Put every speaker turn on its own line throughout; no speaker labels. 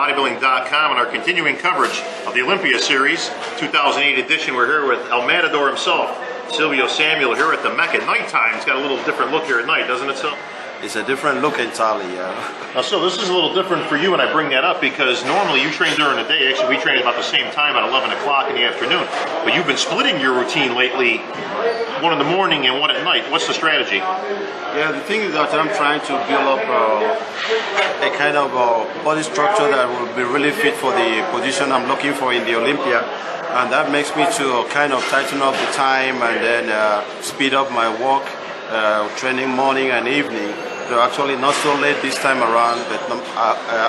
Bodybuilding.com and our continuing coverage of the Olympia Series 2008 edition. We're here with El Matador himself, Silvio Samuel, here at the Mecca. Nighttime, it's got a little different look here at night, doesn't it, Sil?
It's a different look entirely, yeah.
Now, so this is a little different for you, and I bring that up because normally you train during the day. Actually, we train about the same time at 11 o'clock in the afternoon. But you've been splitting your routine lately, one in the morning and one at night. What's the strategy?
Yeah, the thing is that I'm trying to build up a kind of body structure that will be really fit for the position I'm looking for in the Olympia. And that makes me to kind of tighten up the time and then speed up my work, training morning and evening. So actually not so late this time around, but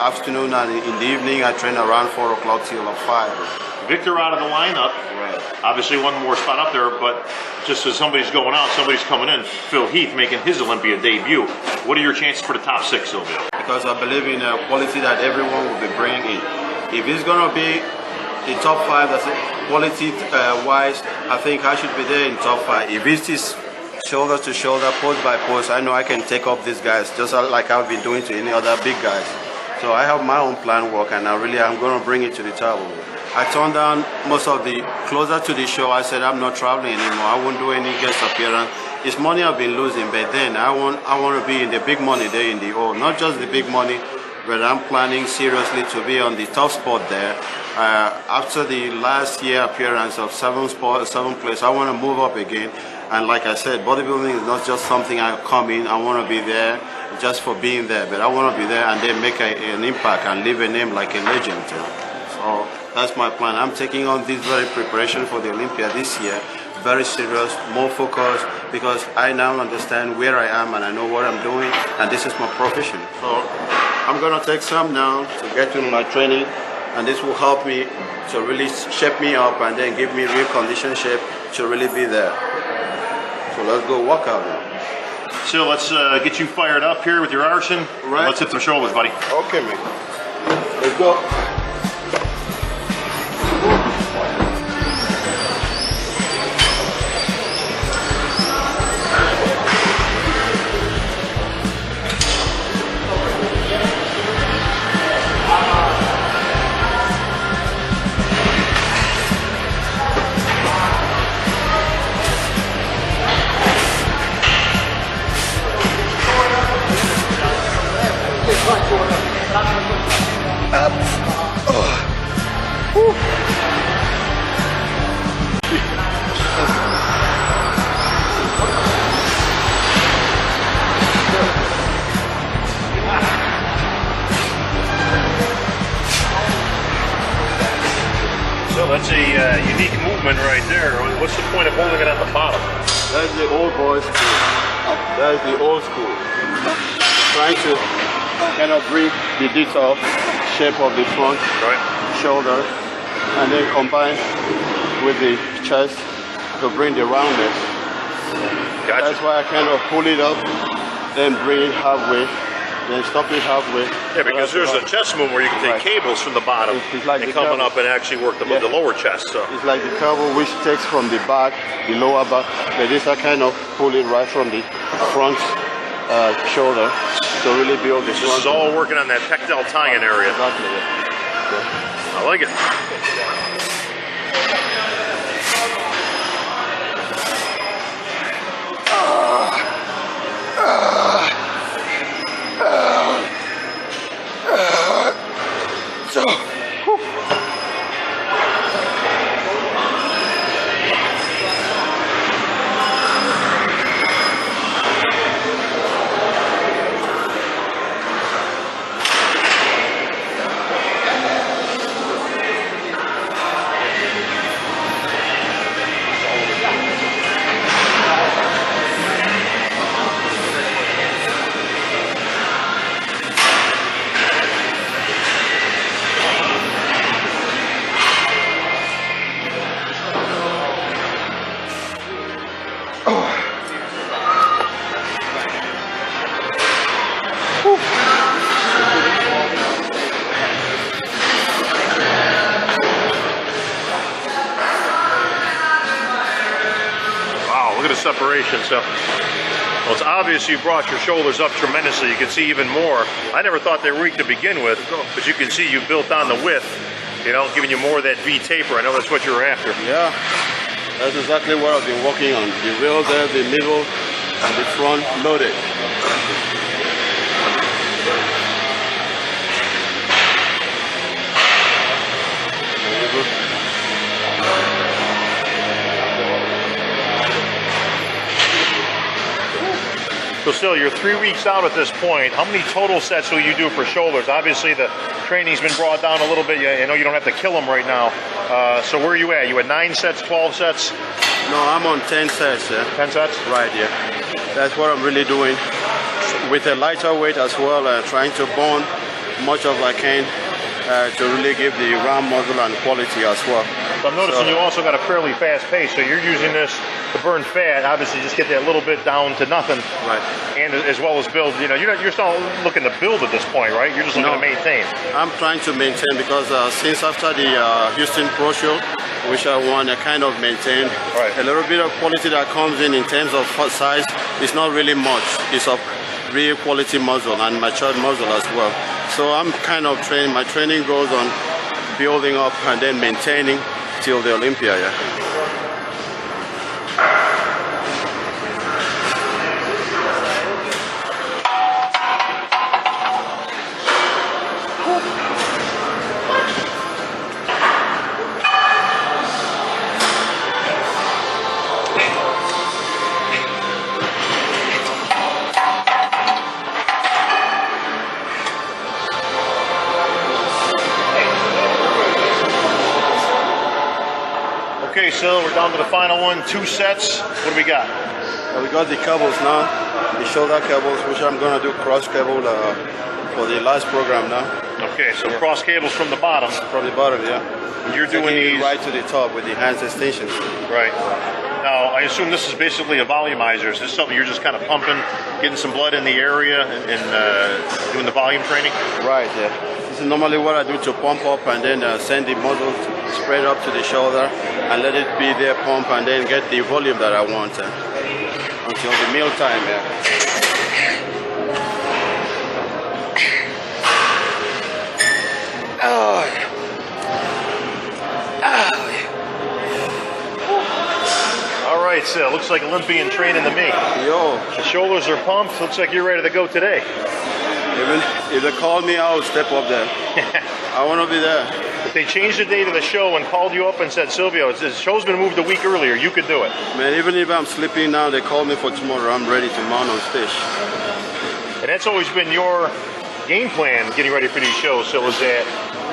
afternoon and in the evening I train around 4 o'clock till 5.
Victor out of the lineup.
Right.
Obviously one more spot up there, but just as somebody's going out, somebody's coming in. Phil Heath making his Olympia debut. What are your chances for the top 6, Silvio?
Because I believe in quality that everyone will be bringing in. If it's going to be the top 5, that's it, quality wise, I think I should be there in top 5. If it is shoulder to shoulder, post by post, I know I can take up these guys just like I've been doing to any other big guys. So I have my own plan work, and I'm going to bring it to the table. I turned down most of the closer to the show. I said I'm not traveling anymore. I won't do any guest appearance. It's money I've been losing, but then I want to be in the big money there in the O. Not just the big money, but I'm planning seriously to be on the top spot there. After the last year appearance of 7th place, I want to move up again. And like I said, bodybuilding is not just something I come in. I want to be there just for being there, but I want to be there and then make an impact and leave a name like a legend. So that's my plan. I'm taking on this very preparation for the Olympia this year, very serious, more focused, because I now understand where I am and I know what I'm doing, and this is my profession. So I'm going to take some now to get to my training, and this will help me to really shape me up and then give me real condition shape to really be there. So let's go work out now.
So let's get you fired up here with your arson. Right. Let's hit some shoulders, buddy.
Okay, man. Let's go. Up. Oh.
So that's a unique movement right there. What's the point of holding it at the bottom?
That's the old boys school. That's the old school. Trying to kind of bring the detail shape of the front, right, shoulder, and then combine with the chest to bring the roundness. Gotcha. That's why I kind of pull it up, then bring it halfway, then stop it halfway.
Yeah, because there's a chest movement where you can take cables from the bottom
it's like
and coming up and actually work the lower chest. So
it's like the cable which takes from the back, the lower back, but this I kind of pull it right from the front shoulder to really build this.
This is all working on that pec tying area.
Exactly. Yeah.
I like it.
So.
Separation, so Well, it's obvious you brought your shoulders up tremendously. You can see even more. I never thought they were weak to begin with, but you can see you built on the width, you know, giving you more of that V taper. I know that's what you were after.
Yeah, that's exactly what I've been working on. The rear there, the middle, and the front loaded.
So still, you're 3 weeks out at this point. How many total sets will you do for shoulders? Obviously, the training's been brought down a little bit. I know you don't have to kill them right now. So where are you at? You at 9 sets, 12 sets?
No, I'm on 10 sets.
10 sets?
Right, yeah. That's what I'm really doing. With a lighter weight as well, trying to burn much of I can to really give the round muscle and quality as well.
So I'm noticing you also got a fairly fast pace, so you're using this to burn fat, obviously just get that little bit down to nothing.
Right.
And as well as build, you know, you're still looking to build at this point, right? You're just looking to maintain. I'm
trying to maintain because since after the Houston Pro Show, which I won, I kind of maintained a little bit of quality that comes in terms of size. It's not really much. It's of real quality muscle and matured muscle as well. So I'm kind of training. My training goes on building up and then maintaining till the Olympia. Yeah.
Okay, so we're down to the final one, 2 sets. What do we got?
We got the cables now, the shoulder cables, which I'm gonna do cross cable for the last program now.
Okay, so cross cables from the bottom.
From the bottom, yeah.
And you're doing these
right to the top with the hands extensions.
Right. Now, I assume this is basically a volumizer. Is this something you're just kind of pumping, getting some blood in the area and doing the volume training?
Right, yeah. This is normally what I do to pump up and then send the muscle spread up to the shoulder and let it be there, pump, and then get the volume that I want until the meal time.
All right, so looks like Olympian training to me.
Yo.
The shoulders are pumped. Looks like you're ready to go today.
Even if they call me, I'll step up there. I want to be there.
If they changed the date of the show and called you up and said, Silvio, the show's been moved a week earlier, you could do it.
Man, even if I'm sleeping now, they call me for tomorrow, I'm ready to mount on stage.
And that's always been your game plan getting ready for these shows, so is that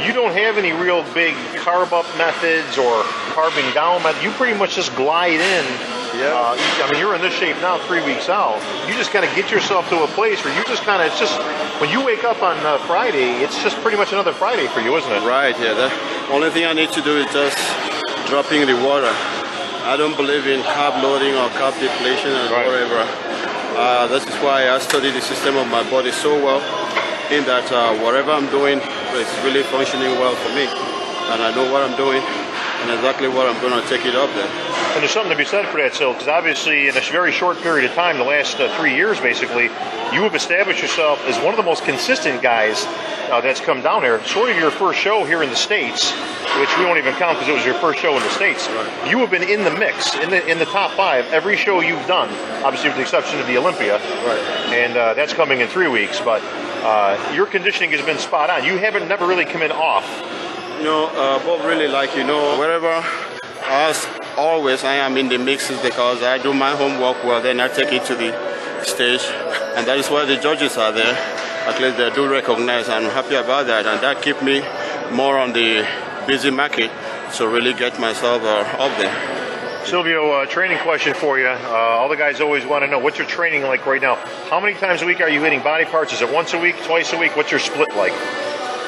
you don't have any real big carb up methods or carbing down methods. You pretty much just glide in.
Yeah.
I mean, you're in this shape now 3 weeks out. You just kind of get yourself to a place where you just kind of, it's just, when you wake up on Friday, it's just pretty much another Friday for you, isn't it?
Right, yeah. The only thing I need to do is just dropping the water. I don't believe in carb loading or carb depletion and whatever. This is why I study the system of my body so well, in that whatever I'm doing is really functioning well for me. And I know what I'm doing and exactly what I'm going to take it up there.
And there's something to be said for that, Sil, because obviously in a very short period of time, the last 3 years basically, you have established yourself as one of the most consistent guys that's come down here. Sort of your first show here in the States, which we won't even count because it was your first show in the States.
Right.
You have been in the mix, in the top 5, every show you've done, obviously with the exception of the Olympia.
Right.
And that's coming in 3 weeks, but your conditioning has been spot on. You haven't never really come in off.
You know, Bob, really wherever as always I am in the mixes because I do my homework well, then I take it to the stage, and that is why the judges are there. At least they do recognize, and I'm happy about that, and that keeps me more on the busy market to really get myself up there.
Silvio, training question for you. All the guys always want to know, what's your training like right now? How many times a week are you hitting body parts? Is it once a week, twice a week? What's your split like?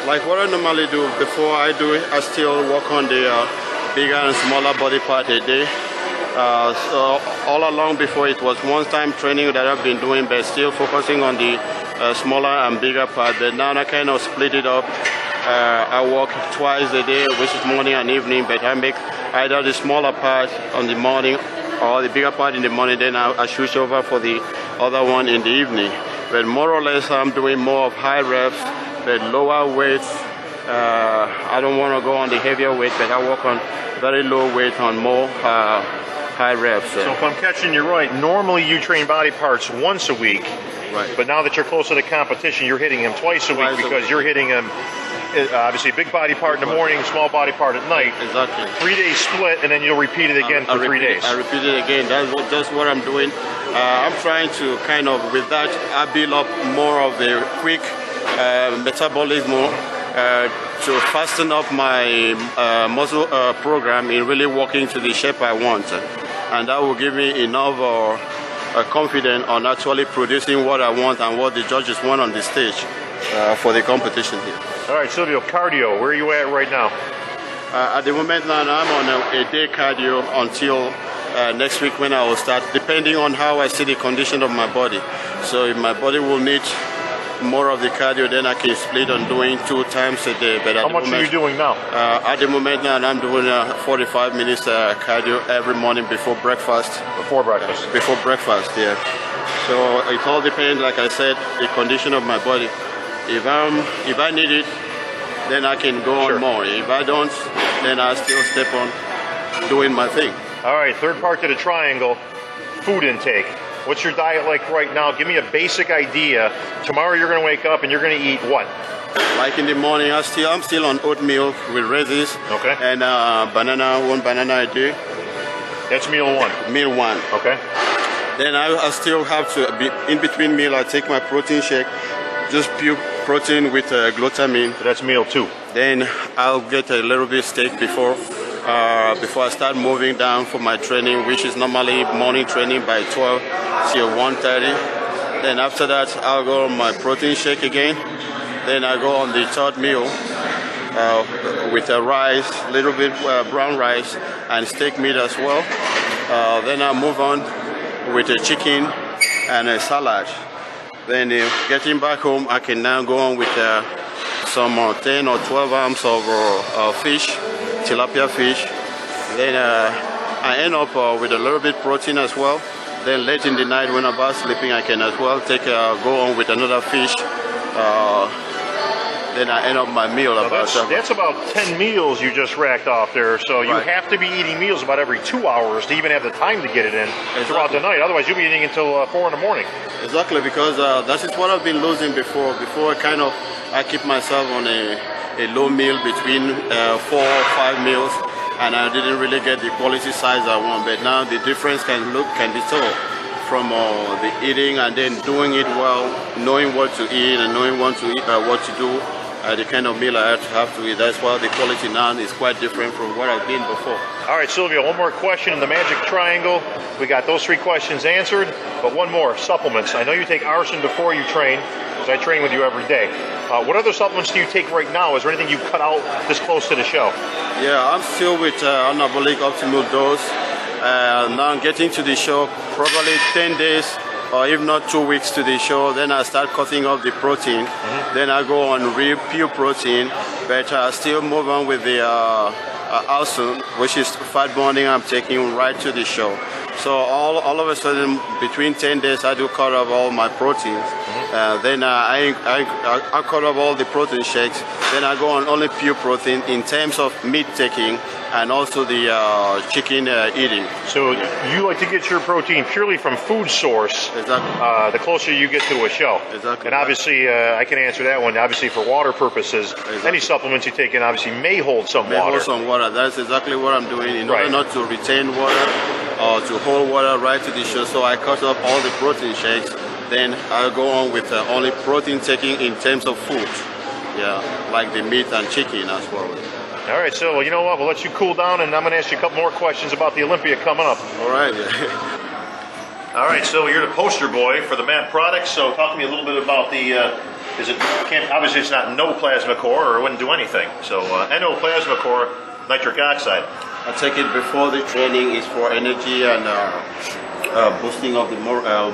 Like what I normally do before I do it, I still work on the bigger and smaller body part a day. So all along before it was one-time training that I've been doing, but still focusing on the smaller and bigger part. But now I kind of split it up. I work twice a day, which is morning and evening, but I make either the smaller part on the morning or the bigger part in the morning, then I switch over for the other one in the evening. But more or less, I'm doing more of high reps, but lower weights. I don't want to go on the heavier weight, but I work on very low weight on more high reps.
So if I'm catching you right, normally you train body parts once a week,
Right.
but now that you're close to the competition, you're hitting them twice a week because you're hitting them obviously big body part in the morning, small body part at night.
Exactly.
3-day split, and then you'll repeat it again for 3 days.
I repeat it again. That's what I'm doing. I'm trying to kind of, with that, I build up more of the quick metabolism to fasten up my muscle program in really working to the shape I want. And that will give me enough confidence on actually producing what I want and what the judges want on the stage for the competition here.
All right, Silvio, cardio, where are you at right now?
At the moment now, I'm on a day cardio until next week when I will start, depending on how I see the condition of my body. So if my body will need more of the cardio, then I can split on doing 2 times a day. But
how much are you doing now?
At the moment now, I'm doing 45 minutes cardio every morning before breakfast.
Before breakfast?
Before breakfast, yeah. So it all depends, like I said, the condition of my body. If I need it, then I can go on more. If I don't, then I still step on doing my thing.
All right, third part to the triangle, food intake. What's your diet like right now? Give me a basic idea. Tomorrow you're going to wake up and you're going to eat what?
Like in the morning, I'm still on oatmeal with raisins.
Okay.
And one banana a day.
That's meal 1.
Meal 1.
Okay.
Then I still have to be in between meal. I take my protein shake, just pure protein with glutamine.
So that's meal 2.
Then I'll get a little bit steak before I start moving down for my training, which is normally morning training by 12 till 1:30. Then after that, I'll go on my protein shake again. Then I go on the third meal with a rice, little bit brown rice and steak meat as well. Then I move on with a chicken and a salad. Then getting back home, I can now go on with some 10 or 12 ounces of fish, tilapia fish. Then I end up with a little bit protein as well. Then late in the night when I'm about sleeping, I can as well go on with another fish. Then I end up my meal.
That's about 10 meals you just racked off there. So you have to be eating meals about every 2 hours to even have the time to get it in throughout the night. Otherwise, you'll be eating until 4 in the morning.
Exactly, because that is what I've been losing before. Before I keep myself on a low meal between 4 or 5 meals, and I didn't really get the quality size I want. But now the difference can be told from the eating and then doing it well, knowing what to eat and knowing what to do. The kind of meal I have to eat. That's why the quality now is quite different from what I've been before.
All right, Silvio, one more question in the magic triangle. We got those 3 questions answered, but one more, supplements. I know you take arsen before you train, because I train with you every day. What other supplements do you take right now? Is there anything you cut out this close to the show?
Yeah, I'm still with anabolic optimal dose. Now I'm getting to the show, probably 10 days or if not 2 weeks to the show. Then I start cutting off the protein. Then I go on real pure protein, but I still move on with the arsen, which is fat burning I'm taking right to the show. So all of a sudden, between 10 days, I do cut off all my proteins. Then I cut off all the protein shakes. Then I go on only pure protein in terms of meat taking and also the chicken eating.
So you like to get your protein purely from food source.
Exactly.
The closer you get to a show.
Exactly.
And obviously, I can answer that one. Obviously, for water purposes, any supplements you take in obviously may hold some water.
Hold some water. That's exactly what I'm doing in order not to retain water or to hold water right to the show. So I cut off all the protein shakes. Then I'll go on with only protein taking in terms of food. Yeah, like the meat and chicken as well.
All right, so you know what? We'll let you cool down, and I'm going to ask you a couple more questions about the Olympia coming up.
All right.
All right, so you're the poster boy for the MAT products. So talk to me a little bit about the. Obviously it's not no plasma core, or it wouldn't do anything. So NO plasma core, nitric oxide.
I take it before the training is for energy and boosting of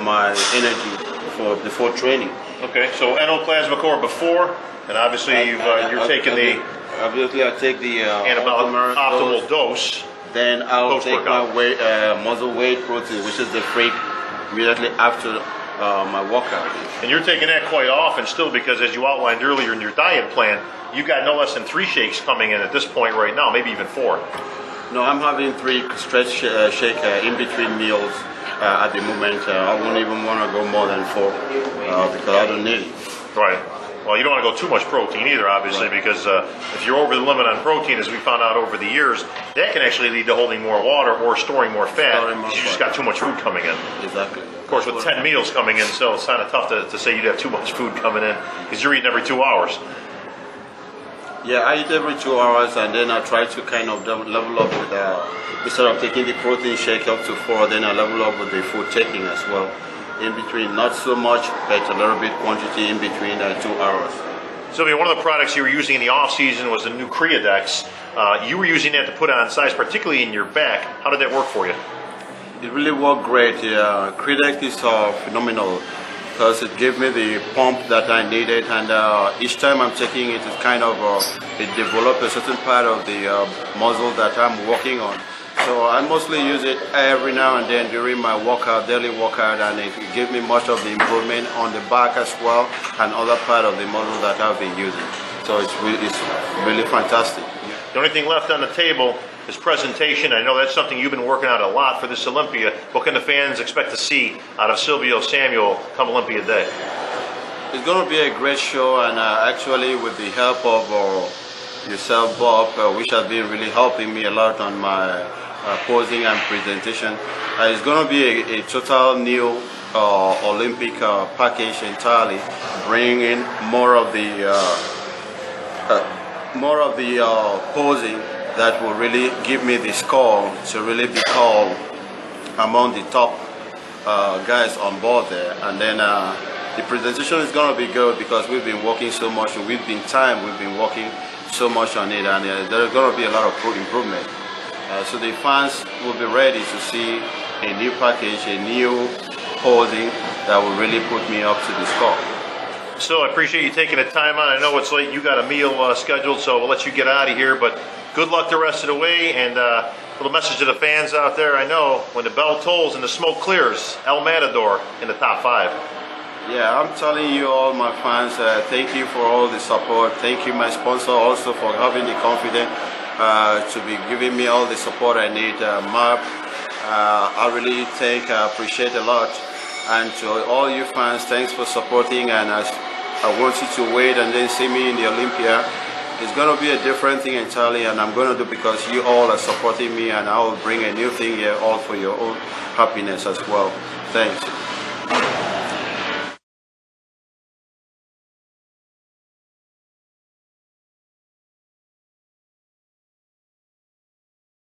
my energy before training.
Okay, so NO plasma core before, and obviously you're taking the.
Obviously, I take the
anabolic optimal dose.
Then I'll take my muscle weight protein, which is the freak, immediately after my workout.
And you're taking that quite often still, because as you outlined earlier in your diet plan, you got no less than 3 shakes coming in at this point right now, maybe even 4.
No, I'm having 3 straight shake in between meals at the moment. I won't even want to go more than 4 because I don't need it.
Right. Well, you don't want to go too much protein either, obviously,
Right.
because if you're over the limit on protein, as we found out over the years, that can actually lead to holding more water or storing more fat.
Storing more
You just
fat.
got too much food coming in.
Exactly.
Of course, with 10 meals coming in, so it's kind of tough to say you'd have too much food coming in, because you're eating every 2 hours.
Yeah, I eat every 2 hours, and then I try to kind of level up with instead of taking the protein shake up to 4, then I level up with the food taking as well. In between, not so much, but a little bit quantity in between 2 hours.
Sylvia, one of the products you were using in the off season was the new Creadex. You were using that to put on size, particularly in your back. How did that work for you?
It really worked great. Creadex is phenomenal because it gave me the pump that I needed, and each time I'm taking it, it kind of it developed a certain part of the muscle that I'm working on. So I mostly use it every now and then during my workout, daily workout, and it gives me much of the improvement on the back as well and other part of the muscle that I've been using. So it's really fantastic.
The only thing left on the table is presentation. I know that's something you've been working on a lot for this Olympia. What can the fans expect to see out of Silvio Samuel come Olympia Day?
It's going to be a great show, and actually with the help of yourself, Bob, which has been really helping me a lot on my posing and presentation. It's going to be a total new Olympic package entirely, bringing in more of the posing that will really give me the score to really be called among the top guys on board there. And then the presentation is going to be good because we've been working so much, we've been working so much on it, and there's going to be a lot of improvement. So the fans will be ready to see a new package, a new posing that will really put me up to the score.
So I appreciate you taking the time on. I know it's late. You got a meal scheduled, so we'll let you get out of here. But good luck the rest of the way. And a little message to the fans out there. I know when the bell tolls and the smoke clears, El Matador in the top 5.
Yeah, I'm telling you all my fans, thank you for all the support. Thank you my sponsor also for having the confidence to be giving me all the support I need. Mark, I really appreciate a lot. And to all you fans, thanks for supporting, and I want you to wait and then see me in the Olympia. It's going to be a different thing entirely, and I'm going to do because you all are supporting me, and I will bring a new thing here all for your own happiness as well. Thanks.